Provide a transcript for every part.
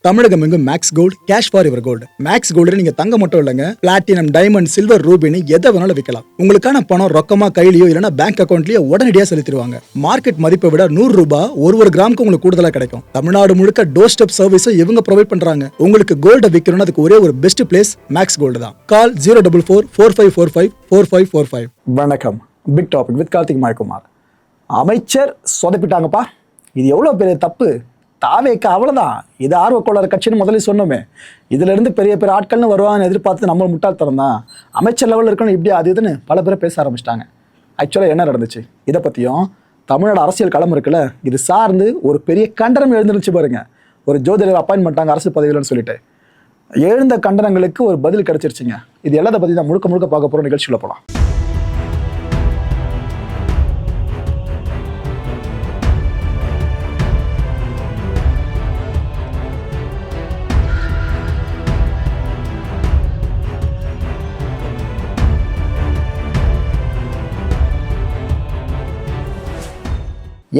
தமிழகம் எங்கும் Max Gold cash for your gold. Max Gold நீங்க தங்க மட்டும் இல்லைங்க, பிளாட்டினம், டைமண்ட், சில்வர், ரூபினி எதை வேணாலும் விற்கலாம். உங்களுக்கான பணம் ரொக்கமா கையிலயோ இல்லைன்னா பேங்க் அக்கௌண்ட்லயோ உடனடியாக செலுத்திடுவாங்க. மார்க்கெட் மதிப்பை விட 100 ரூபாய் ஒரு கிராமுக்கு உங்களுக்கு கூடுதலா கிடைக்கும். தமிழ்நாடு முழுக்க டோர் ஸ்டெப் சர்வீஸும் இவங்க ப்ரொவைட் பண்றாங்க. உங்களுக்கு கோல்ட விற்கணும்னு அதுக்கு ஒரே ஒரு பெஸ்ட் பிளேஸ் மேக்ஸ் கோல்டு தான். கால் 04445454545. வணக்கம். Big topic with Karthik Mayakumar. அமைச்சர் சொதப்பிட்டாங்கப்பா, இது எவ்வளவு பெரிய தப்பு. தாவேக்கு அவ்வளவுதான், இது ஆர்வக்கோளர் கட்சின்னு முதல்ல சொன்னோமே, இதுல இருந்து பெரிய பெரிய ஆட்கள்னு வருவாங்கன்னு எதிர்பார்த்து நம்ம முட்டாள்தனம் தான். அமைச்சர் லெவலில் இருக்கணும் இப்படி அது இதுன்னு பல பேரை பேச ஆரம்பிச்சிட்டாங்க. ஆக்சுவலாக என்ன நடந்துச்சு இதை பற்றியும், தமிழ்நாடு அரசியல் களம் இருக்குல்ல, இது சார்ந்து ஒரு பெரிய கண்டனம் எழுந்துருச்சு பாருங்க. ஒரு ஜோதிடர் அப்பாயின்ட் பண்ணிட்டாங்க அரசு பதவியில்னு சொல்லிட்டு, எழுந்த கண்டனங்களுக்கு ஒரு பதில் கிடைச்சிருச்சுங்க. இது எல்லாத்த பற்றி தான் முழுக்க முழுக்க பார்க்க போகிற நிகழ்ச்சியில் போகலாம்.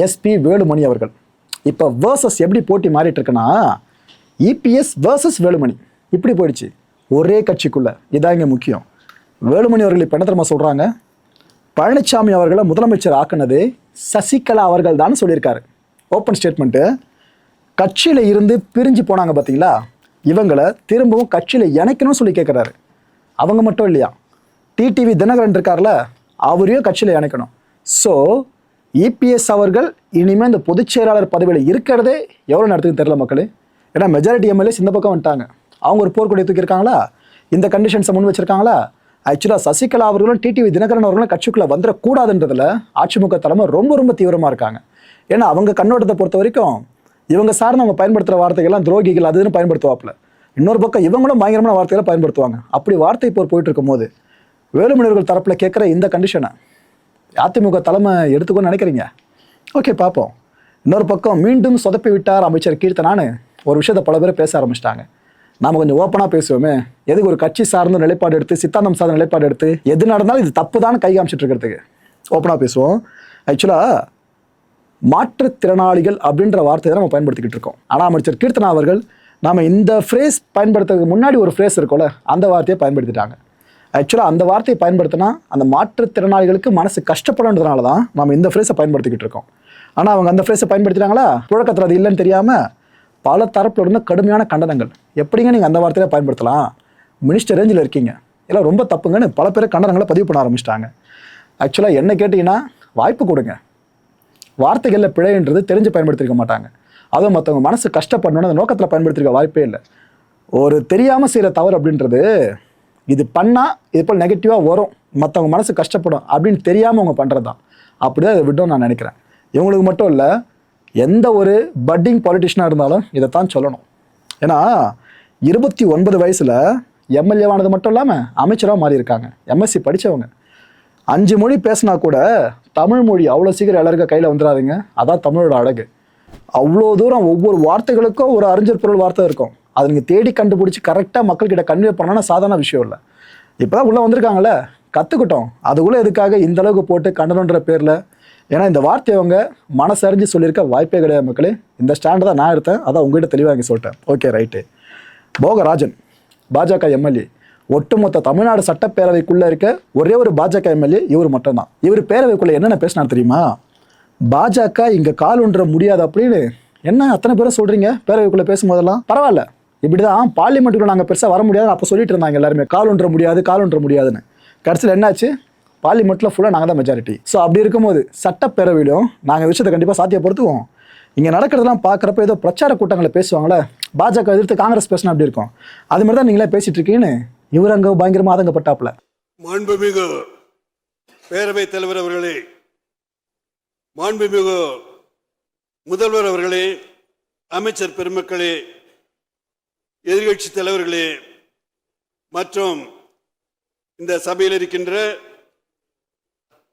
எஸ்பி வேலுமணி அவர்கள் இப்போ வேர்சஸ் எப்படி போட்டி மாறிட்டு இருக்குன்னா, இபிஎஸ் வேர்சஸ் வேலுமணி இப்படி போயிடுச்சு ஒரே கட்சிக்குள்ள. இதாங்க முக்கியம். வேலுமணி அவர்கள் இப்போ என்ன தெரியுமா சொல்றாங்க, பழனிசாமி அவர்களை முதலமைச்சர் ஆக்குனது சசிகலா அவர்கள் தான் சொல்லியிருக்காரு. Open statement. கட்சியில இருந்து பிரிஞ்சு போனாங்க பார்த்தீங்களா, இவங்களை திரும்பவும் கட்சியில இணைக்கணும்னு சொல்லி கேட்குறாரு. அவங்க மட்டும் இல்லையா, டிடிவி தினகரன் இருக்கார்ல, அவரையும் கட்சியில இணைக்கணும். ஸோ இபிஎஸ் அவர்கள் இனிமேல் இந்த பொதுச் செயலாளர் பதவியில் இருக்கிறதே எவ்வளோ நேரத்துக்கு தெரியல மக்களே. ஏன்னா மெஜாரிட்டி எம்எல்ஏஸ் இந்த பக்கம் வந்துட்டாங்க. அவங்க ஒரு போர்க்கொடி தூக்கியிருக்காங்களா, இந்த கண்டிஷன்ஸை முன் வச்சிருக்காங்களா. ஆக்சுவலாக சசிகலா அவர்களும் டிடிவி தினகரன் அவர்களும் கட்சிக்குள்ளே வந்துடக்கூடாதுன்றதுல அதிமுக தலைமை ரொம்ப ரொம்ப தீவிரமாக இருக்காங்க. ஏன்னா அவங்க கண்ணோட்டத்தை பொறுத்த வரைக்கும் இவங்க சார்ந்து அவங்க பயன்படுத்துகிற வார்த்தைகள்லாம் துரோகிகள் அதுன்னு பயன்படுத்துவாப்பில். இன்னொரு பக்கம் இவங்களும் பயங்கரமான வார்த்தைகளை பயன்படுத்துவாங்க. அப்படி வார்த்தை போர் போயிட்டு இருக்கும் போது வேலுமணியர்கள் தரப்பில் கேட்குற இந்த கண்டிஷனை அதிமுக தலைமை எடுத்துக்கணும்னு நினைக்கிறீங்க? ஓகே, பார்ப்போம். இன்னொரு பக்கம் மீண்டும் சொதப்பி விட்டார் அமைச்சர் கீர்த்தனான்னு ஒரு விஷயத்தை பல பேர் பேச ஆரம்பிச்சிட்டாங்க. நாம் கொஞ்சம் ஓப்பனாக பேசுவோமே, எதுக்கு ஒரு கட்சி சார்ந்த நிலைப்பாடு எடுத்து, சித்தாந்தம் சார்ந்த நிலைப்பாடு எடுத்து எது நடந்தாலும் இது தப்பு தான் கை காமிச்சிட்டு இருக்கிறதுக்கு ஓப்பனாக பேசுவோம். ஆக்சுவலாக மாற்றுத்திறனாளிகள் அப்படின்ற வார்த்தையை நம்ம பயன்படுத்திக்கிட்டு இருக்கோம். ஆனால் அமைச்சர் கீர்த்தனா அவர்கள் நாம் இந்த ஃப்ரேஸ் பயன்படுத்துறதுக்கு முன்னாடி ஒரு ஃப்ரேஸ் இருக்கும்ல, அந்த வார்த்தையை பயன்படுத்திட்டாங்க. ஆக்சுவலாக அந்த வார்த்தையை பயன்படுத்தினா அந்த மாற்றுத்திறனாளிகளுக்கு மனசு கஷ்டப்படுன்றதுனால தான் நம்ம இந்த ஃப்ரேஸை பயன்படுத்திக்கிட்டு இருக்கோம். ஆனால் அவங்க அந்த ஃப்ரேஸை பயன்படுத்திட்டாங்களா, புழக்கத்தில் அது இல்லைன்னு தெரியாமல் பல தரப்பில் இருந்த கடுமையான கண்டனங்கள். எப்படிங்க நீங்கள் அந்த வார்த்தையை பயன்படுத்தலாம், மினிஸ்டர் ரேஞ்சில் இருக்கீங்க, எல்லாம் ரொம்ப தப்புங்கன்னு பல பேர் கண்டனங்களை பதிவு பண்ண ஆரம்பிச்சிட்டாங்க. ஆக்சுவலாக என்ன கேட்டிங்கன்னா, வாய்ப்பு கொடுங்க. வார்த்தைகளில் பிழைன்றது தெரிஞ்சு பயன்படுத்திருக்க மாட்டாங்க. அதுவும் மற்றவங்க மனசு கஷ்டப்படணும்னு அந்த நோக்கத்தில் பயன்படுத்திருக்க வாய்ப்பே இல்லை. ஒரு தெரியாமல் செய்கிற தவறு அப்படின்றது, இது பண்ணால் இது போல் நெகட்டிவாக வரும், மற்றவங்க மனசு கஷ்டப்படும் அப்படின்னு தெரியாமல் அவங்க பண்ணுறது தான். அப்படிதான் இதை விட்டோம் நான் நினைக்கிறேன். இவங்களுக்கு மட்டும் இல்லை, எந்த ஒரு பட்டிங் பாலிட்டிஷனாக இருந்தாலும் இதைத்தான் சொல்லணும். ஏன்னா 29 வயசில் எம்எல்ஏவானது மட்டும் இல்லாமல் அமைச்சராக மாறி இருக்காங்க. எம்எஸ்சி படித்தவங்க. 5 மொழி பேசினா கூட தமிழ் மொழி அவ்வளோ சீக்கிரம் எல்லாருக்கும் கையில் வந்துடாதுங்க. அதான் தமிழோட அழகு. அவ்வளோ தூரம் ஒவ்வொரு வார்த்தைகளுக்கும் ஒரு அறிஞர் பொருள் வார்த்தை இருக்கும். அதை நீங்கள் தேடி கண்டுபிடிச்சி கரெக்டாக மக்கள்கிட்ட கன்வே பண்ணோன்னா சாதாரண விஷயம் இல்லை. இப்போ தான் உள்ளே வந்திருக்காங்கல்ல, கற்றுக்கிட்டோம். அதுக்குள்ளே எதுக்காக இந்த அளவுக்கு போட்டு கண்டனன்ற பேரில்? ஏன்னா இந்த வார்த்தையை அவங்க மனசறிஞ்சு சொல்லியிருக்க வாய்ப்பே கிடையாது மக்களே. இந்த ஸ்டாண்டு தான் நான் எடுத்தேன், அதான் உங்கள்கிட்ட தெளிவாக இங்கே சொல்லிட்டேன். Okay, right. போகராஜன் பாஜக எம்எல்ஏ, ஒட்டுமொத்த தமிழ்நாடு சட்டப்பேரவைக்குள்ளே இருக்க ஒரே ஒரு பாஜக எம்எல்ஏ இவர் மட்டும்தான். இவர் பேரவைக்குள்ளே என்னென்ன பேசினார் தெரியுமா? பாஜக இங்கே கால் ஒன்ற முடியாது அப்படின்னு. என்ன அத்தனை பேரை சொல்கிறீங்க பேரவைக்குள்ளே பேசும்போதெல்லாம்? பரவாயில்ல, இப்படி தான் பார்லிமெண்ட்டுக்குள்ள நாங்கள் பெருசாக வர முடியாதுன்னு அப்போ சொல்லிட்டு இருந்தாங்க எல்லாருமே, கால் ஒன்ற முடியாதுன்னு. கடைசியில் என்னாச்சு, பார்லிமெண்ட்டில் ஃபுல்லாக நாங்கள் தான் மெஜாரிட்டி. ஸோ அப்படி இருக்கும்போது சட்டப்பேரவையிலும் நாங்கள் விஷயத்தை கண்டிப்பாக சாத்தியப்படுத்துவோம். இங்கே நடக்கிறதெல்லாம் பார்க்குறப்ப ஏதோ பிரச்சார கூட்டங்களை பேசுவாங்களே, பாஜக எதிர்த்து காங்கிரஸ் பேசினா அப்படி இருக்கும், அது மாதிரி தான் நீங்களே பேசிட்டு இருக்கீங்கன்னு இவர் அங்கே பயங்கரமாக ஆதங்கப்பட்டாப்புல. மாண்புமிகு பேரவைத் தலைவர் அவர்களே, மாண்புமிகு முதல்வர் அவர்களே, அமைச்சர் பெருமக்களே, எதிர்கட்சி தலைவர்களே மற்றும் இந்த சபையில் இருக்கின்ற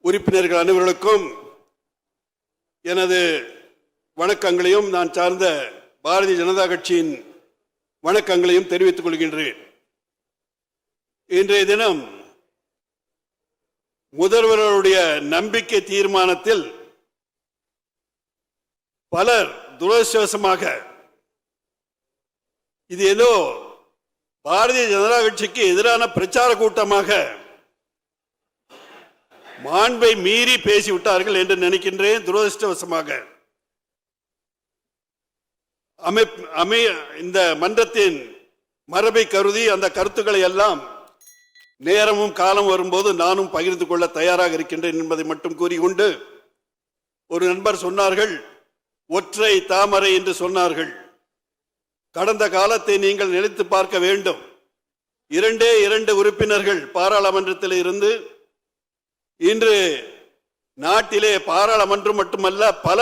உறுப்பினர்கள் அனைவர்களுக்கும் எனது வணக்கங்களையும் நான் சார்ந்த பாரதிய ஜனதா கட்சியின் வணக்கங்களையும் தெரிவித்துக் கொள்கின்றேன். இன்றைய தினம் முதல்வருடைய நம்பிக்கை தீர்மானத்தில் பலர் துரதிர்ஷ்டவசமாக இது ஏதோ பாரதிய ஜனதா கட்சிக்கு எதிரான பிரச்சார கூட்டமாக மாண்பை மீறி பேசிவிட்டார்கள் என்று நினைக்கின்றேன். துரதிருஷ்டவசமாக இந்த மன்றத்தின் மரபை கருதி அந்த கருத்துக்களை எல்லாம் நேரமும் காலம் வரும்போது நானும் பகிர்ந்து கொள்ள தயாராக இருக்கின்றேன் என்பதை மட்டும் கூறிக்கொண்டு, ஒரு நண்பர் சொன்னார்கள் ஒற்றை தாமரை என்று சொன்னார்கள். கடந்த காலத்தை நீங்கள் நினைத்து பார்க்க வேண்டும். 2 உறுப்பினர்கள் பாராளுமன்றத்தில் இருந்து இன்று நாட்டிலே பாராளுமன்றம் மட்டுமல்ல பல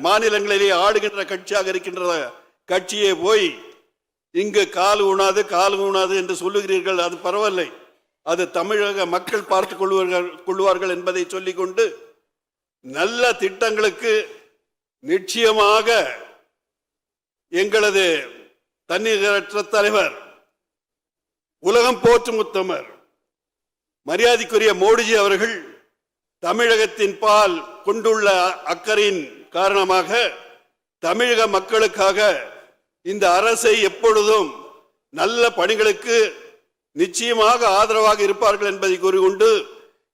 மாநிலங்களிலே ஆளுகின்ற கட்சியாக இருக்கின்ற கட்சியே போய் இங்கு கால் ஊனாது என்று சொல்லுகிறீர்கள். அது பரவாயில்லை, அது தமிழக மக்கள் பார்த்துக் கொள்வார்கள் என்பதை சொல்லிக்கொண்டு, நல்ல திட்டங்களுக்கு நிச்சயமாக எங்களது தன்னிகரற்ற தலைவர், உலகம் போற்றும் உத்தமர், மரியாதைக்குரிய மோடிஜி அவர்கள் தமிழகத்தின் பால் கொண்டுள்ள அக்கறையின் காரணமாக தமிழக மக்களுக்காக இந்த அரசை எப்பொழுதும் நல்ல பணிகளுக்கு நிச்சயமாக ஆதரவாக இருப்பார்கள் என்பதை கூறிக்கொண்டு,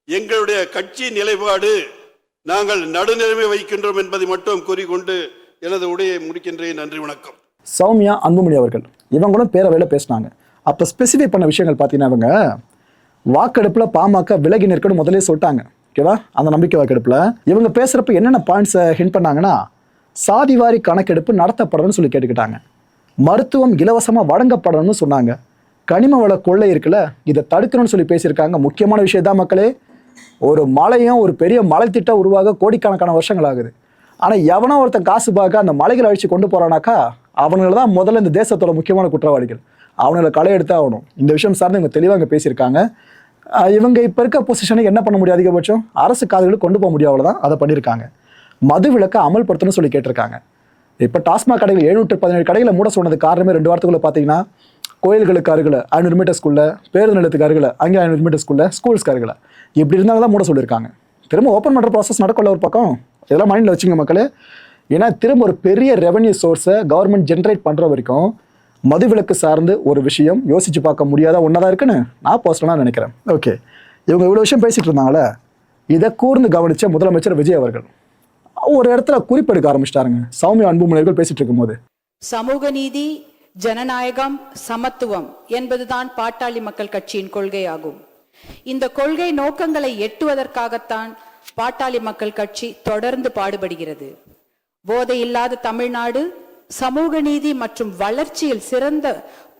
எங்களுடைய கட்சி நிலைப்பாடு நாங்கள் நடுநிலைமை வைக்கின்றோம் என்பதை மட்டும் கூறிக்கொண்டு எனது உரையை முடிக்கின்றேன். நன்றி, வணக்கம். சௌமியா அன்புமணி அவர்கள் இவங்களும் பேரவையில் பேசினாங்க. அப்போ ஸ்பெசிஃபை பண்ண விஷயங்கள் பார்த்தீங்கன்னா, இவங்க வாக்கெடுப்பில் பாமக விலகி நிற்கணும் முதலே சொல்லிட்டாங்க. ஓகேவா? அந்த நம்பிக்கை வாக்கெடுப்பில் இவங்க பேசுகிறப்ப என்னென்ன பாயிண்ட்ஸை ஹிண்ட் பண்ணாங்கன்னா, சாதிவாரி கணக்கெடுப்பு நடத்தப்படணும்னு சொல்லி கேட்டுக்கிட்டாங்க. மருத்துவம் இலவசமாக வழங்கப்படணும்னு சொன்னாங்க. கனிம வள கொள்ளை இருக்குல்ல, இதை தடுக்கணும்னு சொல்லி பேசியிருக்காங்க. முக்கியமான விஷயம் தான் மக்களே. ஒரு மலையும் ஒரு பெரிய மலை திட்டம் உருவாக கோடிக்கணக்கான வருஷங்கள் ஆகுது. ஆனால் எவனோ ஒருத்தன் காசு பார்க்க அந்த மலைகளை அழிச்சு கொண்டு போகிறானாக்கா அவனுங்களை தான் முதல்ல இந்த தேசத்தோட முக்கியமான குற்றவாளிகள். அவங்களை களை எடுத்து ஆகணும். இந்த விஷயம் சார்ந்து இவங்க தெளிவாக இங்கே பேசியிருக்காங்க. இவங்க இப்போ இருக்க பொசிஷனுக்கு என்ன பண்ண முடியும்? அதிகபட்சம் அரசு காதுகளுக்கு கொண்டு போக முடியும், அவ்வளோதான். அதை பண்ணியிருக்காங்க. மது விலக்கை அமல்படுத்தணும்னு சொல்லி கேட்டிருக்காங்க. இப்போ டாஸ்மாக் கடைகள் 717 கடைகளை மூட சொன்னது காரணமே 2 வாரத்துக்குள்ள பார்த்தீங்கன்னா, கோயில்களுக்கு அருகில் 500 மீட்டர் ஸ்கூலில், பேருந்து நிலையத்துக்கு அருகில் அங்கே 500 மீட்டர் ஸ்கூலில், ஸ்கூல்ஸ்க்கு அருகில் இப்படி இருந்தாலும் தான் மூட சொல்லியிருக்காங்க. திரும்ப ஓப்பன் பண்ணுற ப்ராசஸ் நடக்கல ஒரு பக்கம். இதெல்லாம் மைண்டில் வச்சுங்க மக்களே. ஏன்னா திரும்ப ஒரு பெரிய ரெவன்யூ சோர்ஸை கவர்மெண்ட் ஜென்ரேட் பண்ணுற வரைக்கும் மதுவிலக்கு சார்ந்து ஒரு விஷயம் யோசிச்சு பார்க்க முடியாத ஒன்றா தான் இருக்குன்னு நான் பர்சனலாக நினைக்கிறேன். ஓகே, இவங்க இவ்வளோ விஷயம் பேசிகிட்டு இருந்தாங்களே, இதை கூர்ந்து கவனித்த முதலமைச்சர் விஜய் அவர்கள் ஒரு இடத்துல குறிப்பெடுக்க ஆரம்பிச்சிட்டாருங்க. சௌமியா அன்புமணிகள் பேசிட்டு இருக்கும்போது, சமூக நீதி, ஜனநாயகம், சமத்துவம் என்பதுதான் பாட்டாளி மக்கள் கட்சியின் கொள்கையாகும். இந்த கொள்கை நோக்கங்களை எட்டுவதற்காகத்தான் பாட்டாளி மக்கள் கட்சி தொடர்ந்து பாடுபடுகிறது. போதை இல்லாத தமிழ்நாடு, சமூக நீதி மற்றும் வளர்ச்சியில் சிறந்த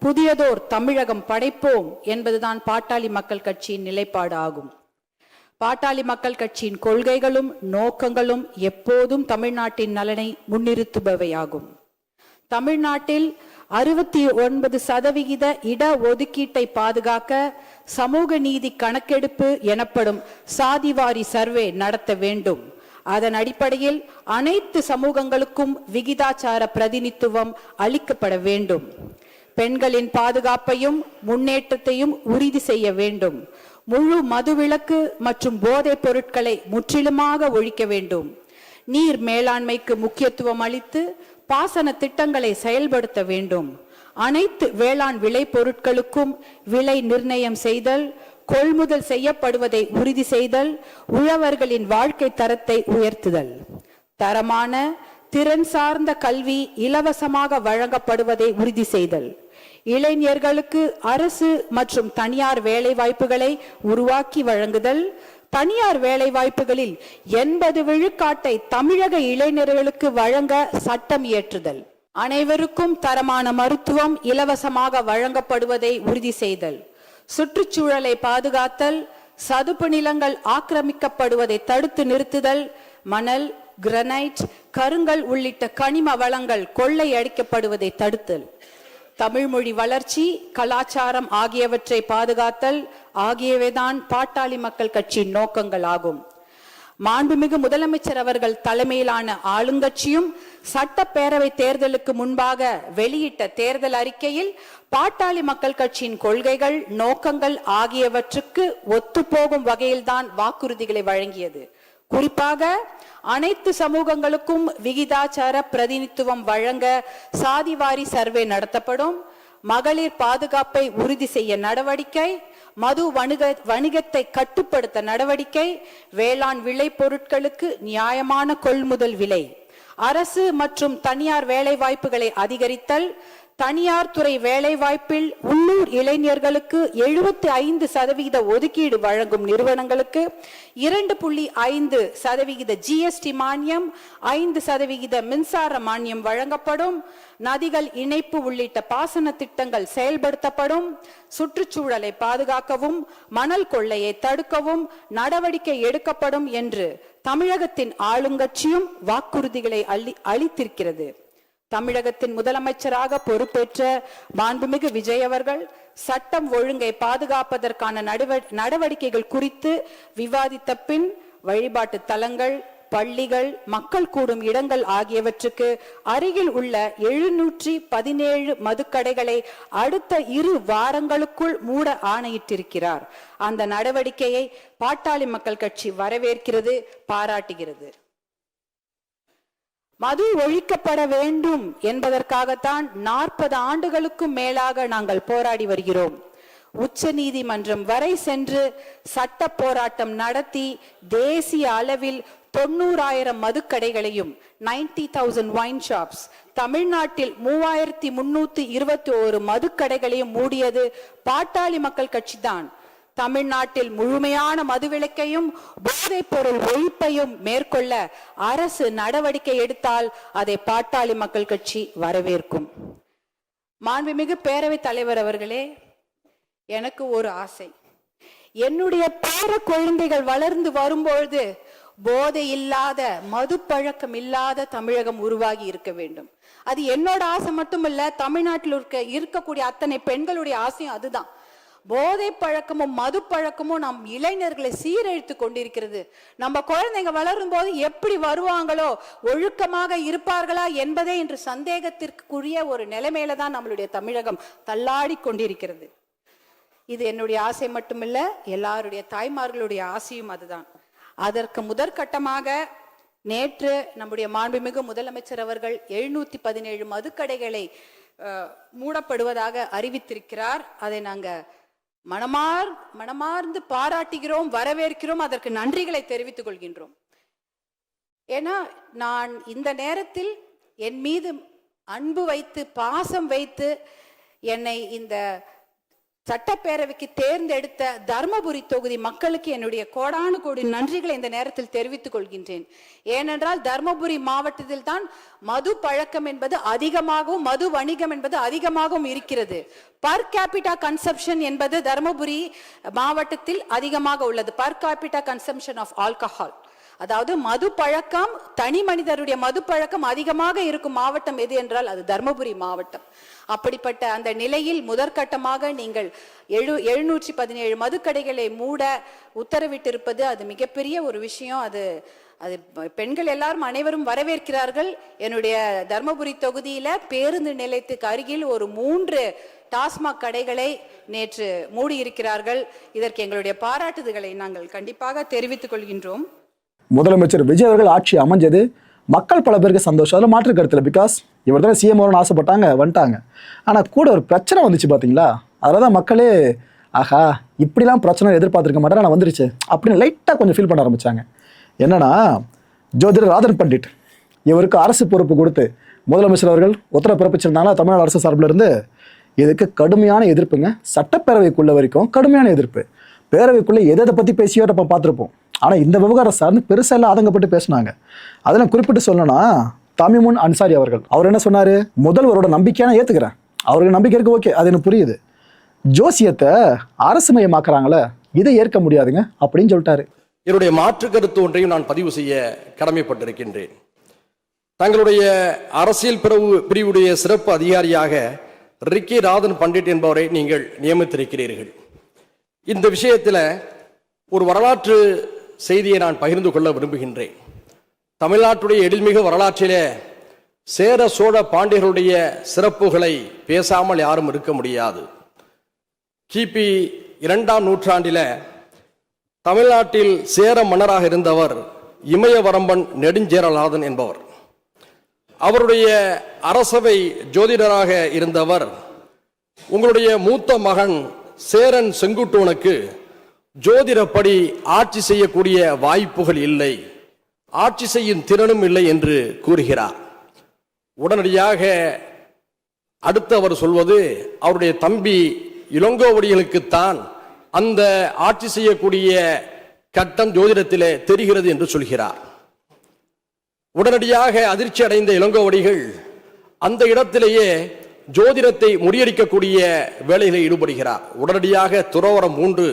புதியதோர் தமிழகம் படைப்போம் என்பதுதான் பாட்டாளி மக்கள் கட்சியின் நிலைப்பாடு ஆகும். பாட்டாளி மக்கள் கட்சியின் கொள்கைகளும் நோக்கங்களும் எப்போதும் தமிழ்நாட்டின் நலனை முன்னிறுத்துபவையாகும். தமிழ்நாட்டில் 69% இட ஒதுக்கீட்டை பாதுகாக்க சமூக நீதி கணக்கெடுப்பு எனப்படும் சாதிவாரி சர்வே நடத்த வேண்டும். அதன் அடிப்படையில் அனைத்து சமூகங்களுக்கும் விகிதாச்சார பிரதிநிதித்துவம் அளிக்கப்பட வேண்டும். பெண்களின் பாதுகாப்பையும் முன்னேற்றத்தையும் உறுதி செய்ய வேண்டும். முழு மதுவிலக்கு மற்றும் போதைப் பொருட்களை முற்றிலுமாக ஒழிக்க வேண்டும். நீர் மேலாண்மைக்கு முக்கியத்துவம் அளித்து பாசன திட்டங்களை செயல்படுத்த வேண்டும். அனைத்து வேளாண் விளை பொருட்களுக்கும் விலை நிர்ணயம் செய்தல், கொள்முதல் செய்யப்படுவதை உறுதி செய்தல், உழவர்களின் வாழ்க்கை தரத்தை உயர்த்துதல், தரமான திறன் சார்ந்த கல்வி இலவசமாக வழங்கப்படுவதை உறுதி செய்தல், இளைஞர்களுக்கு அரசு மற்றும் தனியார் வேலை வாய்ப்புகளை உருவாக்கி வழங்குதல், தனியார் வேலை வாய்ப்புகளில் 80 விழுக்காட்டை தமிழக இளைஞர்களுக்கு வழங்க சட்டம் இயற்றுதல், அனைவருக்கும் தரமான மருத்துவம் இலவசமாக வழங்கப்படுவதை உறுதி செய்தல், சுற்றுச்சூழலை பாதுகாத்தல், சதுப்பு நிலங்கள் ஆக்கிரமிக்கப்படுவதை தடுத்து நிறுத்துதல், மணல், கிரனைட், கருங்கல் உள்ளிட்ட கனிம வளங்கள் கொள்ளை அடிக்கப்படுவதை தடுத்தல், தமிழ் மொழி வளர்ச்சி, கலாச்சாரம் ஆகியவற்றை பாதுகாத்தல் ஆகியவைதான் பாட்டாளி மக்கள் கட்சியின் நோக்கங்கள் ஆகும். மாண்புமிகு முதலமைச்சர் அவர்கள் தலைமையிலான ஆளுங்கட்சியும் சட்டப்பேரவை தேர்தலுக்கு முன்பாக வெளியிட்ட தேர்தல் அறிக்கையில் பாட்டாளி மக்கள் கட்சியின் கொள்கைகள், நோக்கங்கள் ஆகியவற்றுக்கு ஒத்துப்போகும் வகையில்தான் வாக்குறுதிகளை வழங்கியது. குறிப்பாக அனைத்து சமூகங்களுக்கும் விகிதாச்சார பிரதிநிதித்துவம் வழங்க சாதிவாரி சர்வே நடத்தப்படும், மகளிர் பாதுகாப்பை உறுதி செய்ய நடவடிக்கை, மது வணிகத்தை கட்டுப்படுத்த நடவடிக்கை, வேளாண் விளை பொருட்களுக்கு நியாயமான கொள்முதல் விலை, அரசு மற்றும் தனியார் வேலை வாய்ப்புகளை அதிகரித்தல், தனியார் துறை வேலைவாய்ப்பில் உள்ளூர் இளைஞர்களுக்கு 75% ஒதுக்கீடு வழங்கும் நிறுவனங்களுக்கு 2.5% GST மானியம், 5% மின்சார மானியம் வழங்கப்படும், நதிகள் இணைப்பு உள்ளிட்ட பாசன திட்டங்கள் செயல்படுத்தப்படும், சுற்றுச்சூழலை பாதுகாக்கவும் மணல் கொள்ளையை தடுக்கவும் நடவடிக்கை எடுக்கப்படும் என்று தமிழகத்தின் ஆளுங்கட்சியும் வாக்குறுதிகளை அளித்திருக்கிறது. தமிழகத்தின் முதலமைச்சராக பொறுப்பேற்ற மாண்புமிகு விஜய் அவர்கள் சட்டம் ஒழுங்கை பாதுகாப்பதற்கான நடவடிக்கைகள் குறித்து விவாதித்த பின் வழிபாட்டு தலங்கள், பள்ளிகள், மக்கள் கூடும் இடங்கள் ஆகியவற்றுக்கு அருகில் உள்ள 717 மதுக்கடைகளை அடுத்த 2 வாரங்களுக்குள் மூட ஆணையிட்டிருக்கிறார். அந்த நடவடிக்கையை பாட்டாளி மக்கள் கட்சி வரவேற்கிறது, பாராட்டுகிறது. மது ஒழிக்கப்பட வேண்டும் என்பதற்காகத்தான் 40 ஆண்டுகளுக்கும் மேலாக நாங்கள் போராடி வருகிறோம். உச்ச நீதிமன்றம் வரை சென்று சட்ட போராட்டம் நடத்தி தேசிய அளவில் 90,000 மதுக்கடைகளையும் 90,000 வைன் ஷாப்ஸ், தமிழ்நாட்டில் 3,321 மதுக்கடைகளையும் மூடியது பாட்டாளி மக்கள் கட்சி தான். தமிழ்நாட்டில் முழுமையான மதுவிலக்கையும் போதைப் பொருள் ஒழிப்பையும் மேற்கொள்ள அரசு நடவடிக்கை எடுத்தால் அதை பாட்டாளி மக்கள் கட்சி வரவேற்கும். மாண்புமிகு பேரவைத் தலைவர் அவர்களே, எனக்கு ஒரு ஆசை. என்னுடைய பேர குழந்தைகள் வளர்ந்து வரும்பொழுது போதை இல்லாத, மது பழக்கம் இல்லாத தமிழகம் உருவாகி இருக்க வேண்டும். அது என்னோட ஆசை மட்டுமல்ல, தமிழ்நாட்டில் இருக்கக்கூடிய அத்தனை பெண்களுடைய ஆசையும் அதுதான். போதை பழக்கமும் மது பழக்கமும் நம் இளைஞர்களை சீரழித்து கொண்டிருக்கிறது. நம்ம குழந்தைங்க வளரும் போது எப்படி வருவாங்களோ, ஒழுக்கமாக இருப்பார்களா என்பதே இன்று சந்தேகத்திற்குரிய ஒரு நிலைமையில தான் நம்மளுடைய தமிழகம் தள்ளாடி கொண்டிருக்கிறது. இது என்னுடைய ஆசை மட்டுமில்ல, எல்லாருடைய தாய்மார்களுடைய ஆசையும் அதுதான். அதற்கு முதற்கட்டமாக நேற்று நம்முடைய மாண்புமிகு முதலமைச்சர் அவர்கள் 717 மதுக்கடைகளை மூடப்படுவதாக அறிவித்திருக்கிறார். அதை நாங்க மனமார்ந்து பாராட்டுகிறோம், வரவேற்கிறோம், அதற்கு நன்றிகளை தெரிவித்துக் கொள்கின்றோம். ஏன்னா நான் இந்த நேரத்தில் என் மீது அன்பு வைத்து பாசம் வைத்து என்னை இந்த சட்டப்பேரவைக்கு தேர்ந்தெடுத்த தர்மபுரி தொகுதி மக்களுக்கு என்னுடைய கோடானு கோடி நன்றிகளை இந்த நேரத்தில் தெரிவித்துக் கொள்கின்றேன். ஏனென்றால் தர்மபுரி மாவட்டத்தில் தான் மது பழக்கம் என்பது அதிகமாகவும் மது வணிகம் என்பது அதிகமாகவும் இருக்கிறது. பர் கேபிட்டா கன்சம்ஷன் என்பது தர்மபுரி மாவட்டத்தில் அதிகமாக உள்ளது. Per capita consumption of alcohol, அதாவது மது பழக்கம், தனி மனிதருடைய மது பழக்கம் அதிகமாக இருக்கும் மாவட்டம் எது என்றால் அது தர்மபுரி மாவட்டம். அப்படிப்பட்ட அந்த நிலையில் முதற்கட்டமாக நீங்கள் 717 மதுக்கடைகளை மூட உத்தரவிட்டிருப்பது அது மிகப்பெரிய ஒரு விஷயம். அது பெண்கள் எல்லாரும் அனைவரும் வரவேற்கிறார்கள். என்னுடைய தர்மபுரி தொகுதியில பேருந்து நிலையத்துக்கு அருகில் ஒரு 3 டாஸ்மாக் கடைகளை நேற்று மூடி இருக்கிறார்கள். இதற்கு எங்களுடைய பாராட்டுதல்களை நாங்கள் கண்டிப்பாக தெரிவித்துக் கொள்கின்றோம். முதலமைச்சர் விஜய் அவர்கள் ஆட்சி அமைஞ்சது மக்கள் பல பேருக்கு சந்தோஷம், அதில் மாற்று கருத்தில். பிகாஸ் இவர் தான் சிஎம் வரணும்னு ஆசைப்பட்டாங்க, வந்துட்டாங்க. ஆனால் கூட ஒரு பிரச்சனை வந்துச்சு பார்த்தீங்களா, அதில் தான் மக்களே ஆஹா இப்படிலாம் பிரச்சனை எதிர்பார்த்துருக்க மாட்டேன், ஆனால் வந்துருச்சு அப்படின்னு லைட்டாக கொஞ்சம் ஃபீல் பண்ண ஆரம்பித்தாங்க. என்னன்னா, ஜோதிடர் ராதன் பண்டிட் இவருக்கு அரசு பொறுப்பு கொடுத்து முதலமைச்சர் அவர்கள் உத்தரவு பிறப்பிச்சிருந்தாங்களா தமிழ்நாடு அரசு சார்பில் இருந்து. இதுக்கு கடுமையான எதிர்ப்புங்க. சட்டப்பேரவைக்குள்ள வரைக்கும் கடுமையான எதிர்ப்பு. பேரவைக்குள்ளே எதை பற்றி பேசியோ நம்ம பார்த்துருப்போம். ஆனால் இந்த விவகாரம் சார்ந்து பெருசாக எல்லாம் ஆதங்கப்பட்டு பேசினாங்க. அதெல்லாம் குறிப்பிட்டு சொல்லணும்னா தமிமுன் அன்சாரி அவர் என்ன சொன்னார், முதல்வரோட நம்பிக்கையான ஏற்றுக்கிறேன், அவருக்கு நம்பிக்கை இருக்கு, ஓகே, அது எனக்கு புரியுது. ஜோசியத்தை அரசு மயமாக்குறாங்களே, இதை ஏற்க முடியாதுங்க அப்படின்னு சொல்லிட்டாரு. என்னுடைய மாற்று கருத்து ஒன்றையும் நான் பதிவு செய்ய கடமைப்பட்டிருக்கின்றேன். தங்களுடைய அரசியல் பிரிவுடைய சிறப்பு அதிகாரியாக ரிக்கி ராதன் பண்டிட் என்பவரை நீங்கள் நியமித்திருக்கிறீர்கள். இந்த விஷயத்தில் ஒரு வரலாற்று செய்தியை நான் பகிர்ந்து கொள்ள விரும்புகின்றேன். தமிழ்நாட்டுடைய எழில்மிகு வரலாற்றிலே சேர சோழ பாண்டியர்களுடைய சிறப்புகளை பேசாமல் யாரும் இருக்க முடியாது. கிபி 2ஆம் நூற்றாண்டில் தமிழ்நாட்டில் சேர மன்னராக இருந்தவர் இமயவரம்பன் நெடுஞ்சேரலாதன் என்பவர். அவருடைய அரசவை ஜோதிடராக இருந்தவர் உங்களுடைய மூத்த மகன் சேரன் செங்குட்டுவனுக்கு ஜோதிடப்படி ஆட்சி செய்யக்கூடிய வாய்ப்புகள் இல்லை, ஆட்சி செய்யும் திறனும் இல்லை என்று கூறுகிறார். உடனடியாக அடுத்து அவர் சொல்வது அவருடைய தம்பி இளங்கோவடிகளுக்குத்தான் அந்த ஆட்சி செய்யக்கூடிய கட்டம் ஜோதிடத்திலே தெரிகிறது என்று சொல்கிறார். உடனடியாக அதிர்ச்சி அடைந்த இளங்கோவடிகள் அந்த இடத்திலேயே ஜோதிடத்தை முறியடிக்கக்கூடிய வேலைகளில் ஈடுபடுகிறார். உடனடியாக துறவரம் 3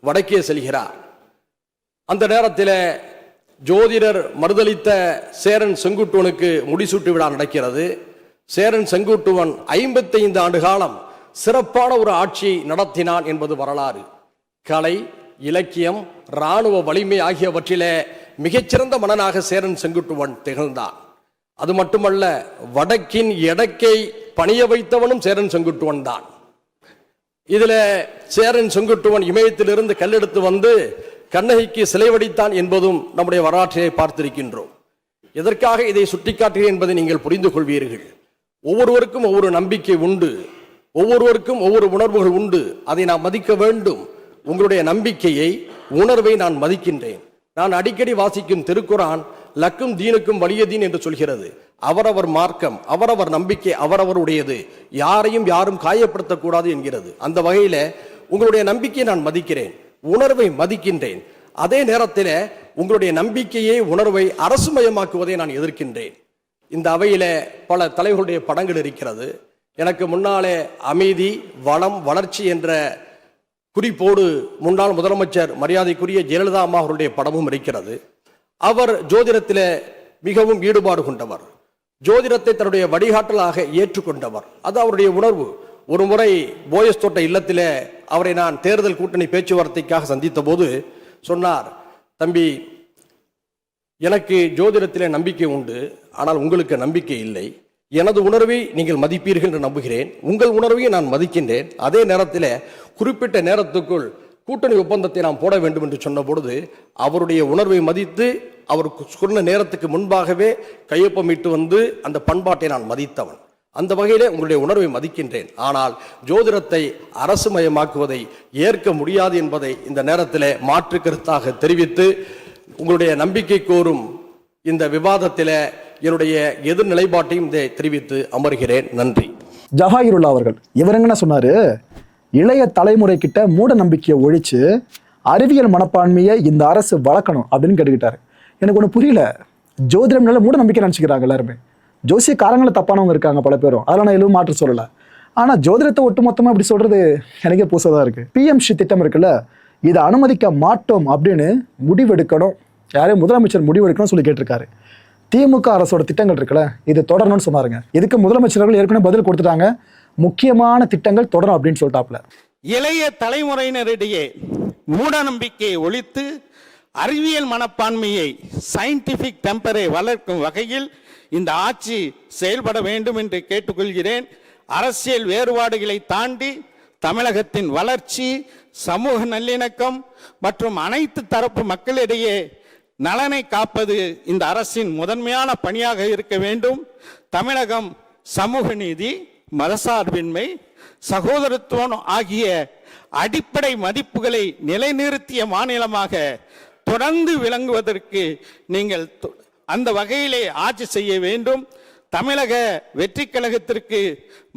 வடக்கே செல்கிறார். அந்த நேரத்தில் ஜோதிடர் மறுதளித்த சேரன் செங்குட்டுவனுக்கு முடிசூட்டு விழா நடக்கிறது. சேரன் செங்குட்டுவன் 55 ஆண்டு காலம் சிறப்பான ஒரு ஆட்சியை நடத்தினான் என்பது வரலாறு. கலை, இலக்கியம், இராணுவ வலிமை ஆகியவற்றிலே மிகச்சிறந்த மன்னனாக சேரன் செங்குட்டுவன் திகழ்ந்தான். அது மட்டுமல்ல, வடக்கின் எடக்கை பணிய வைத்தவனும் சேரன் செங்குட்டுவன் தான். இதுல சேரன் செங்குட்டுவன் இமயத்திலிருந்து கல்லெடுத்து வந்து கண்ணகிக்கு சிலை வடித்தான் என்பதும் நம்முடைய வரலாற்றை பார்த்திருக்கின்றோம். எதற்காக இதை சுட்டிக்காட்டுகிறேன் என்பதை நீங்கள் புரிந்து கொள்வீர்கள். ஒவ்வொருவருக்கும் ஒவ்வொரு நம்பிக்கை உண்டு, ஒவ்வொருவருக்கும் ஒவ்வொரு உணர்வுகள் உண்டு. அதை நாம் மதிக்க வேண்டும். உங்களுடைய நம்பிக்கையை, உணர்வை நான் மதிக்கின்றேன். நான் அடிக்கடி வாசிக்கும் திருக்குரான் லக்கும் தீனுக்கும் வலிய தீன் என்று சொல்கிறது. அவரவர் மார்க்கம், அவரவர் நம்பிக்கை அவரவருடையது, யாரையும் யாரும் காயப்படுத்தக்கூடாது என்கிறது. அந்த வகையில உங்களுடைய நம்பிக்கையை நான் மதிக்கிறேன், உணர்வை மதிக்கின்றேன். அதே நேரத்தில் உங்களுடைய நம்பிக்கையை, உணர்வை அரசுமயமாக்குவதை நான் எதிர்க்கின்றேன். இந்த அவையில பல தலைவர்களுடைய படங்கள் இருக்கிறது. எனக்கு முன்னாலே அமைதி, வளம், வளர்ச்சி என்ற குறிப்போடு முன்னாள் முதலமைச்சர் மரியாதைக்குரிய ஜெயலலிதா அம்மா அவருடைய படமும் இருக்கிறது. அவர் ஜோதிடத்தில் மிகவும் ஈடுபாடு கொண்டவர், ஜோதிடத்தை தன்னுடைய வழிகாட்டலாக ஏற்றுக்கொண்டவர். அது அவருடைய உணர்வு. ஒரு முறை போயஸ் தோட்ட இல்லத்தில் அவரை நான் தேர்தல் கூட்டணி பேச்சுவார்த்தைக்காக சந்தித்த போது சொன்னார், தம்பி, எனக்கு ஜோதிடத்திலே நம்பிக்கை உண்டு, ஆனால் உங்களுக்கு நம்பிக்கை இல்லை. எனது உணர்வை நீங்கள் மதிப்பீர்கள் என்று நம்புகிறேன், உங்கள் உணர்வையும் நான் மதிக்கின்றேன். அதே நேரத்தில் குறிப்பிட்ட நேரத்துக்குள் கூட்டணி ஒப்பந்தத்தை நாம் போட வேண்டும் என்று சொன்ன பொழுது அவருடைய உணர்வை மதித்து அவருக்கு சொன்ன நேரத்துக்கு முன்பாகவே கையொப்பமிட்டு வந்து அந்த பண்பாட்டை நான் மதித்தவன். அந்த வகையிலே உங்களுடைய உணர்வை மதிக்கின்றேன். ஆனால் ஜோதிடத்தை அரசுமயமாக்குவதை ஏற்க முடியாது என்பதை இந்த நேரத்தில் மாற்று கருத்தாக தெரிவித்து உங்களுடைய நம்பிக்கை கோரும் இந்த விவாதத்தில் என்னுடைய எதிர் நிலைப்பாட்டையும் இதை தெரிவித்து அமர்கிறேன். நன்றி. ஜஹாகிருல்லா அவர்கள் இவர் என்ன சொன்னாரு, இளைய தலைமுறை கிட்ட மூட நம்பிக்கையை ஒழிச்சு அறிவியல் மனப்பான்மையை இந்த அரசு வளர்க்கணும் அப்படின்னு கேட்டுக்கிட்டாரு. எனக்கு ஒன்று புரியல. ஜோதிடம்னால மூட நம்பிக்கை நினச்சிக்கிறாங்க எல்லாருமே. ஜோசியக்காரங்களை தப்பானவங்க இருக்காங்க பல பேரும், அதெல்லாம் நான் எதுவும் மாற்ற சொல்லலை. ஆனால் ஜோதிடத்தை ஒட்டு மொத்தமாக அப்படி சொல்றது எனக்கே புதுசாக தான் இருக்குது. பிஎம்சி திட்டம் இருக்குல்ல, இதை அனுமதிக்க மாட்டோம் அப்படின்னு முடிவெடுக்கணும், யாரையும் முதலமைச்சர் முடிவெடுக்கணும்னு சொல்லி கேட்டிருக்காரு. திமுக அரசோட திட்டங்கள் இருக்குல்ல, இது தொடரணும்னு சொன்னாருங்க. இதுக்கு முதலமைச்சர்கள் ஏற்கனவே பதில் கொடுத்துட்டாங்க, முக்கியமான திட்டங்கள் தொடரும் அப்படின்னு சொல்லிட்டாப்ல. இளைய தலைமுறையினரிடையே மூட நம்பிக்கையை ஒழித்து அறிவியல் மனப்பான்மையை, சயின்டிபிக் டெம்பரை வளர்க்கும் வகையில் இந்த ஆட்சி செயல்பட வேண்டும் என்று கேட்டுக்கொள்கிறேன். அரசியல் வேறுபாடுகளை தாண்டி தமிழகத்தின் வளர்ச்சி, சமூக நல்லிணக்கம் மற்றும் அனைத்து தரப்பு மக்களிடையே நலனை காப்பது இந்த அரசின் முதன்மையான பணியாக இருக்க வேண்டும். தமிழகம் சமூக நீதி, மதசார்பின்மை, சகோதரத்துவம் ஆகிய அடிப்படை மதிப்புகளை நிலைநிறுத்திய மாநிலமாக தொடர்ந்து விளங்குவதற்கு நீங்கள் அந்த வகையிலே ஆட்சி செய்ய வேண்டும். தமிழக வெற்றி கழகத்திற்கு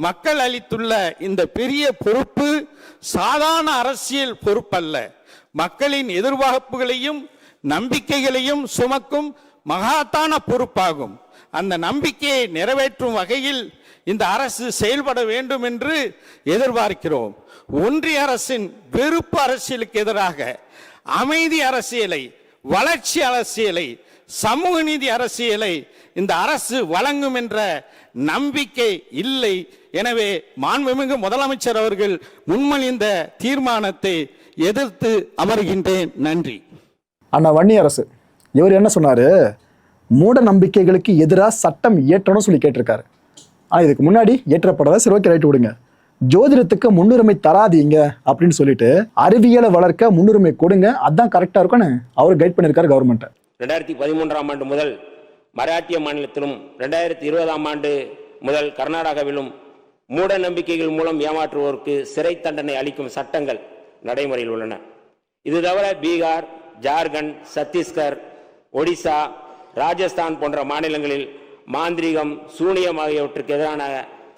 மக்கள் அளித்துள்ள இந்த பெரிய பொறுப்பு சாதாரண அரசியல் பொறுப்பல்ல, மக்களின் எதிர்பார்ப்புகளையும் நம்பிக்கைகளையும் சுமக்கும் மகத்தான பொறுப்பாகும். அந்த நம்பிக்கையை நிறைவேற்றும் வகையில் இந்த அரசு செயல்பட வேண்டும் என்று எதிர்பார்க்கிறோம். ஒன்றிய அரசின் வெறுப்பு அரசியலுக்கு எதிராக அமைதி அரசியலை, வளர்ச்சி அரசியலை, சமூக நீதி அரசியலை இந்த அரசு வழங்கும் என்ற நம்பிக்கை இல்லை. எனவே மாண்புமிகு முதலமைச்சர் அவர்கள் முன்மொழிந்த தீர்மானத்தை எதிர்த்து அமர்கின்றேன். நன்றி. அண்ணா வன்னி அரசு இவர் என்ன சொன்னாரு, மூட நம்பிக்கைகளுக்கு எதிராக சட்டம் இயற்றணும்னு சொல்லி கேட்டிருக்காரு. ஆனால் இதுக்கு முன்னாடி இயற்றப்படாத சிறுவைக்கு ரைட்டு விடுங்க, ஜோதிடத்துக்கு முன்னுரிமை தராதீங்க அப்படின்னு சொல்லிட்டு அறிவியலை வளர்க்க முன்னுரிமை கொடுங்க, அதான் கரெக்டாக இருக்கும்னு அவர் கைட் பண்ணியிருக்காரு கவர்மெண்ட்டை. 2013ஆம் ஆண்டு முதல் மராட்டிய மாநிலத்திலும் 2020ஆம் ஆண்டு முதல் கர்நாடகாவிலும் மூட நம்பிக்கைகள் மூலம் ஏமாற்றுவோருக்கு சிறை தண்டனை அளிக்கும் சட்டங்கள் நடைமுறையில் உள்ளன. இது தவிர பீகார், ஜார்க்கண்ட், சத்தீஸ்கர், ஒடிசா, ராஜஸ்தான் போன்ற மாநிலங்களில் மாந்திரீகம், சூனியம் ஆகியவற்றுக்கு எதிரான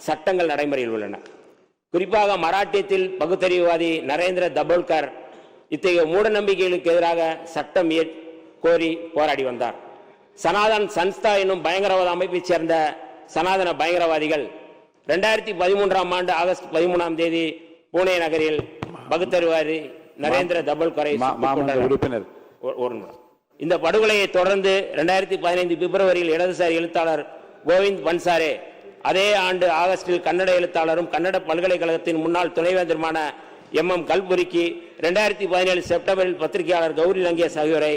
சட்டங்கள் நடைமுறையில் உள்ளன. குறிப்பாக மராட்டியத்தில் பகுத்தறிவுவாதி நரேந்திர தபோல்கர் இத்தகைய மூட நம்பிக்கைகளுக்கு எதிராக சட்டம் கோரி போராடி வந்தார். சனாதன் சன்ஸ்தா என்னும் பயங்கரவாத அமைப்பைச் சேர்ந்த சனாதன பயங்கரவாதிகள் 2013ஆம் ஆண்டு ஆகஸ்ட் 13ஆம் தேதி புனே நகரில் பகுத்தறிவாதி நரேந்திர தபோல்கரை உறுப்பினர். இந்த படுகொலையை தொடர்ந்து 2015 பிப்ரவரியில் இடதுசாரி எழுத்தாளர் கோவிந்த் பன்சாரே, அதே ஆண்டு ஆகஸ்டில் கன்னட எழுத்தாளரும் கன்னட பல்கலைக்கழகத்தின் முன்னாள் துணைவேந்தருமான MM கல்புரிக்கு, 2017 செப்டம்பரில் பத்திரிகையாளர் கௌரி லங்கேஷ் ஆகியோரை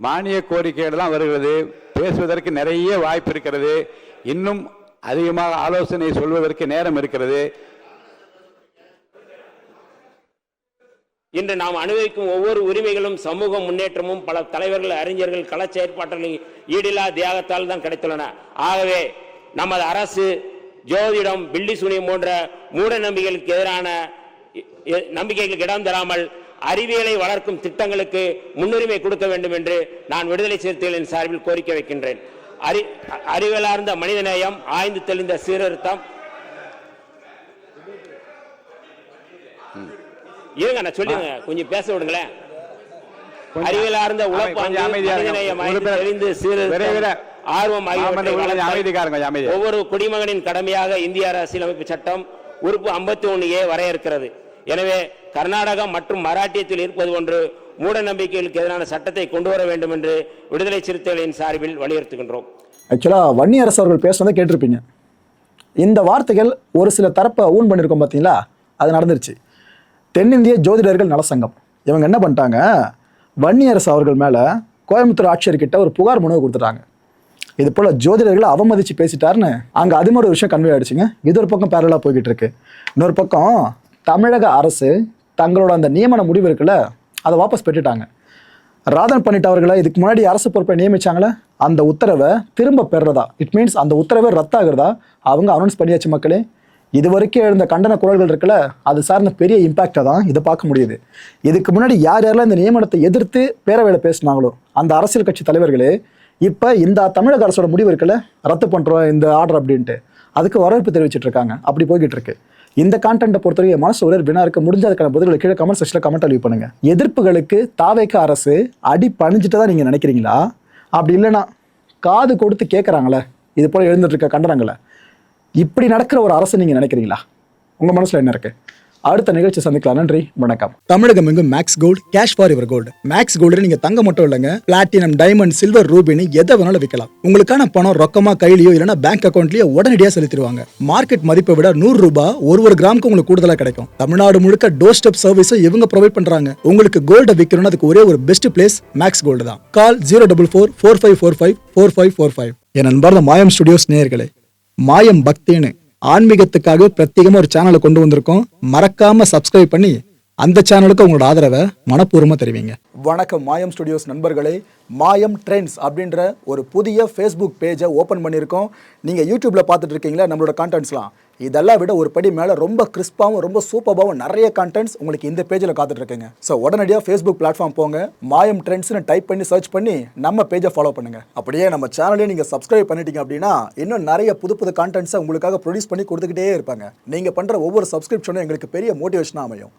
மானிய கோரிக்கைகள் தான் வருகிறது. பேசுவதற்கு நிறைய வாய்ப்பு இருக்கிறது. இன்னும் அதிகமாக ஆலோசனை சொல்வதற்கு நேரம் இருக்கிறது. இன்று நாம் அனுபவிக்கும் ஒவ்வொரு உரிமைகளும் சமூக முன்னேற்றமும் பல தலைவர்கள், அறிஞர்கள், கள செயற்பாடுகளின் ஈடில்லா தியாகத்தால் தான் கிடைத்துள்ளன. ஆகவே நமது அரசு ஜோதிடம், பில்லி சூனியம் போன்ற மூட நம்பிக்கைகளுக்கு எதிரான நம்பிக்கைகளுக்கு இடம் தராமல் அறிவியலை வளர்க்கும் திட்டங்களுக்கு முன்னுரிமை கொடுக்க வேண்டும் என்று நான் விடுதலை சிறுத்தைகளின் சார்பில் கோரிக்கை வைக்கின்றேன். அறிவியலார்ந்த மனிதநேயம், ஆய்ந்து தெளிந்த சீர்திருத்தம். இருங்க, நான் சொல்லுங்க, கொஞ்சம் பேச விடுங்களேன். அறிவியலார்ந்த உழைப்பாங்க, மனிதநேயம், ஆய்ந்து தெளிந்து சீர்திருத்தம், ஆர்வம் ஆகியவற்றை ஒவ்வொரு குடிமகனின் கடமையாக இந்திய அரசியலமைப்பு சட்டம் உறுப்பு 51A வரையறுக்கிறது. எனவே கர்நாடகம் மற்றும் மராட்டியத்தில் இருப்பது போன்று மூட நம்பிக்கைகளுக்கு எதிரான சட்டத்தை கொண்டு வர வேண்டும் என்று விடுதலை சிறுத்தைகளின் சார்பில் வலியுறுத்துகின்றோம். ஆக்சுவலாக வன்னியரசு அவர்கள் பேசுனதை கேட்டிருப்பீங்க. இந்த வார்த்தைகள் ஒரு சில தரப்பை ஊன் பண்ணியிருக்கோம் பார்த்தீங்களா, அது நடந்துருச்சு. தென்னிந்திய ஜோதிடர்கள் நலசங்கம் இவங்க என்ன பண்ணிட்டாங்க, வன்னியரசு அவர்கள் மேலே கோயம்புத்தூர் ஆட்சியர்கிட்ட ஒரு புகார் மனுவை கொடுத்துட்டாங்க. இது போல் ஜோதிடர்களை அவமதிச்சு பேசிட்டாருன்னு அங்கே அது மாதிரி ஒரு விஷயம் கன்வே ஆகிடுச்சுங்க. இது ஒரு பக்கம் பேரலாக போய்கிட்டு இருக்கு. இன்னொரு பக்கம் தமிழக அரசு தங்களோட அந்த நியமன முடிவு இருக்குல்ல, அதை வாபஸ் பெற்றுட்டாங்க. ராதன் பண்டிட் அவர்களை இதுக்கு முன்னாடி அரசு பொறுப்பை நியமிச்சாங்களே, அந்த உத்தரவை திரும்ப பெறுறதா, இட் மீன்ஸ் அந்த உத்தரவை ரத்தாகிறதா அவங்க அனௌன்ஸ் பண்ணியாச்சு. மக்களே, இது வரைக்கும் எழுந்த கண்டன குரல்கள் இருக்குல்ல, அது சார்ந்த பெரிய இம்பாக்டை தான் இதை பார்க்க முடியுது. இதுக்கு முன்னாடி யார் யாரெல்லாம் இந்த நியமனத்தை எதிர்த்து பேரவையில் பேசினாங்களோ அந்த அரசியல் கட்சி தலைவர்களே இப்போ இந்த தமிழக அரசோட முடிவு இருக்குல்ல, ரத்து பண்ணுறோம் இந்த ஆர்டர் அப்படின்ட்டு, அதுக்கு வரவேற்பு தெரிவிச்சிட்டு இருக்காங்க. அப்படி போய்கிட்டு இருக்கு. இந்த கான்டென்ட்டை பொறுத்தவரைக்கும் மனசு ஒரு வினா இருக்க முடிஞ்ச அதுக்கான பதில்களை கீழே கமெண்ட் செக்ஷனில் கமெண்ட் லீவ் பண்ணுங்க. எதிர்ப்புகளுக்கு தாவேக அரசு அடி பணிஞ்சிட்டு தான் நீங்கள் நினைக்கிறீங்களா? அப்படி இல்லைன்னா காது கொடுத்து கேட்குறாங்களே இது போல எழுந்துட்டு இருக்க கண்டனங்களை, இப்படி நடக்கிற ஒரு அரசு நீங்கள் நினைக்கிறீங்களா? உங்கள் மனசில் என்ன இருக்கு? அடுத்த நிகழ்ச்சி சந்திக்கலாம். நன்றி, வணக்கம். தமிழகம் எங்கும் Max Gold, cash for your gold. Max Gold நீங்க தங்க மட்டும் இல்லைங்க, பிளாட்டினம், டைமண்ட், சில்வர், ரூபினி எதை வேணாலும் விற்கலாம். உங்களுக்கான பணம் ரொக்கமா கையிலயோ இல்லைன்னா பேங்க் அக்கௌண்ட்லயோ உடனடியாக செலுத்திடுவாங்க. மார்க்கெட் மதிப்பை விட 100 ரூபாய் ஒரு கிராமுக்கு உங்களுக்கு கூடுதலா கிடைக்கும். தமிழ்நாடு முழுக்க டோர் ஸ்டெப் சர்வீஸும் இவங்க ப்ரொவைட் பண்றாங்க. உங்களுக்கு கோல்ட விற்கணும்னா அதுக்கு ஒரே ஒரு பெஸ்ட் பிளேஸ் மேக்ஸ் கோல்டு தான். கால் 04445454545. என் அன்பார்ந்த மாயம் ஸ்டுடியோஸ் நேயர்களே, மாயம் பக்தின்னு ஆன்மீகத்துக்காக பிரத்யேகமா ஒரு சேனலை கொண்டு வந்திருக்கோம். மறக்காம சப்ஸ்கிரைப் பண்ணி அந்த சேனலுக்கு உங்களோட ஆதரவை மனப்பூர்வமா தெரிவிங்க. வணக்கம் மாயம் ஸ்டுடியோஸ் நண்பர்களே. மாயம் ட்ரெண்ட்ஸ் அப்படின்ற ஒரு புதிய ஃபேஸ்புக் பேஜை ஓப்பன் பண்ணியிருக்கோம். நீங்கள் யூடியூப்ல பார்த்துட்டு இருக்கீங்களா நம்மளோட கான்டென்ட்ஸ்லாம், இதெல்லாம் விட ஒரு படி மேலே ரொம்ப கிறிஸ்பாகவும் ரொம்ப சூப்பராகவும் நிறைய கான்டென்ட்ஸ் உங்களுக்கு இந்த பேஜில் காத்துட்டு இருக்குங்க. ஸோ உடனடியாக ஃபேஸ்புக் பிளாட்ஃபார்ம் போங்க, மாயம் ட்ரெண்ட்ஸ்னு டைப் பண்ணி சர்ச் பண்ணி நம்ம பேஜை ஃபாலோ பண்ணுங்க. அப்படியே நம்ம சேனலையும் நீங்கள் சப்ஸ்கிரைப் பண்ணிட்டீங்க அப்படின்னா இன்னும் நிறைய புது புது கான்டென்ட்ஸை உங்களுக்காக ப்ரொடியூஸ் பண்ணி கொடுத்துக்கிட்டே இருப்பாங்க. நீங்கள் பண்ணுற ஒவ்வொரு சப்ஸ்கிரிப்ஷனும் எங்களுக்கு பெரிய மோட்டிவேஷனாக அமையும்.